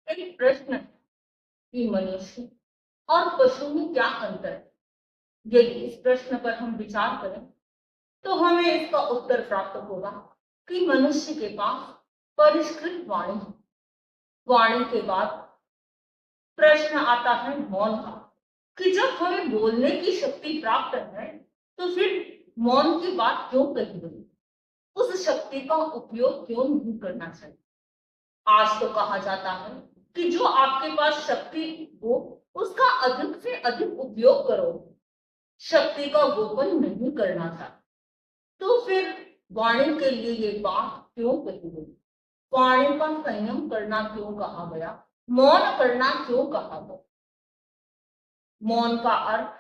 एक प्रश्न है कि मनुष्य और पशु में क्या अंतर है। यदि इस प्रश्न पर हम विचार करें तो हमें इसका उत्तर प्राप्त होगा कि मनुष्य के पास परिष्कृत वाणी है। वाणी के बाद प्रश्न आता है मौन का, कि जब हमें बोलने की शक्ति प्राप्त है तो फिर मौन की बात क्यों कही गई, उस शक्ति का उपयोग क्यों नहीं करना चाहिए। आज तो कहा जाता है कि जो आपके पास शक्ति हो उसका अधिक से अधिक उपयोग करो, शक्ति का गोपन नहीं करना था। तो फिर वाणी के लिए ये बात क्यों कही गई, वाणी का संयम करना क्यों कहा गया, मौन करना क्यों कहा गया। मौन का अर्थ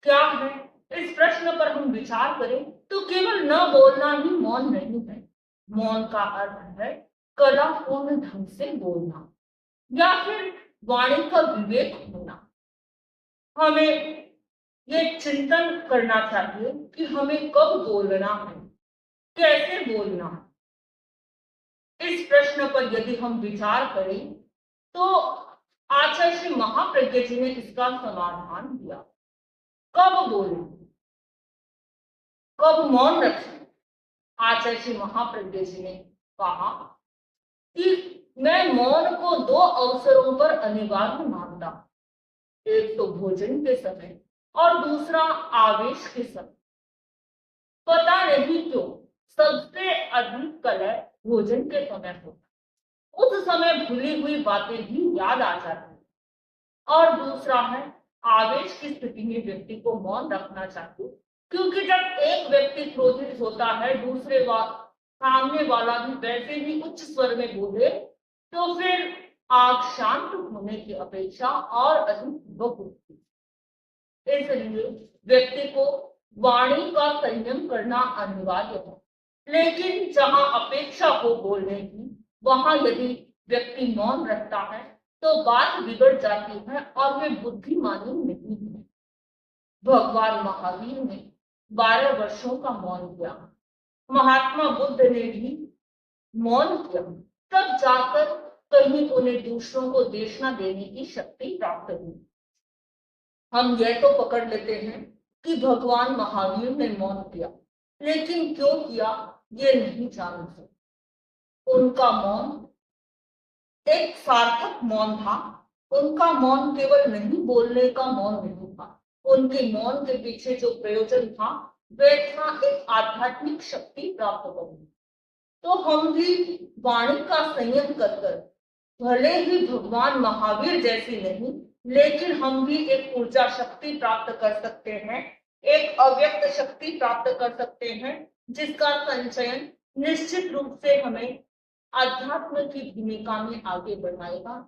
क्या है, इस प्रश्न पर हम विचार करें तो केवल न बोलना ही मौन नहीं है। मौन का अर्थ है कलापूर्ण ढंग से बोलना या फिर वाणी का विवेक होना। हमें ये चिंतन करना चाहिए कि हमें कब बोलना है, कैसे बोलना है। इस प्रश्न पर यदि हम विचार करें तो आचार्य श्री महाप्रज्ञ जी ने इसका समाधान दिया। कब बोलें, कब मौन रखें। आचार्य श्री महाप्रज्ञ जी ने कहा कि मैं मौन को दो अवसरों पर अनिवार्य मानता हूं, एक तो भोजन के समय और दूसरा आवेश के समय। पता नहीं क्यों सबसे अधिक कलह भोजन के समय होता, उस समय भूली हुई बातें भी याद आ जाती। और दूसरा है आवेश की स्थिति में व्यक्ति को मौन रखना चाहिए, क्योंकि जब एक व्यक्ति क्रोधित होता है सामने वाला भी वैसे ही उच्च स्वर में बोले तो फिर आग शांत होने की अपेक्षा और अधिक भुक उठती। इसलिए व्यक्ति को वाणी का संयम करना अनिवार्य है, लेकिन जहां अपेक्षा हो बोलने की वहां यदि व्यक्ति मौन रखता है तो बात बिगड़ जाती है और वे बुद्धिमानी नहीं है। भगवान महावीर ने 12 वर्षों का मौन किया, महात्मा बुद्ध ने भी मौन किया, तब जाकर कहीं उन्हें दूसरों को देशना देने की शक्ति प्राप्त हुई। हम यह तो पकड़ लेते हैं कि भगवान महावीर ने मौन किया, लेकिन क्यों किया ये नहीं जानते। उनका मौन एक सार्थक मौन था। उनका मौन केवल नहीं बोलने का मौन नहीं था, उनके मौन के पीछे जो प्रयोजन था वह था एक आध्यात्मिक शक्ति प्राप्त करना। तो हम भी वाणी का संयम कर भले ही भगवान महावीर जैसी नहीं, लेकिन हम भी एक ऊर्जा शक्ति प्राप्त कर सकते हैं, एक अव्यक्त शक्ति प्राप्त कर सकते हैं, जिसका संचयन निश्चित रूप से हमें अध्यात्म की भूमिका में आगे बढ़ाएगा।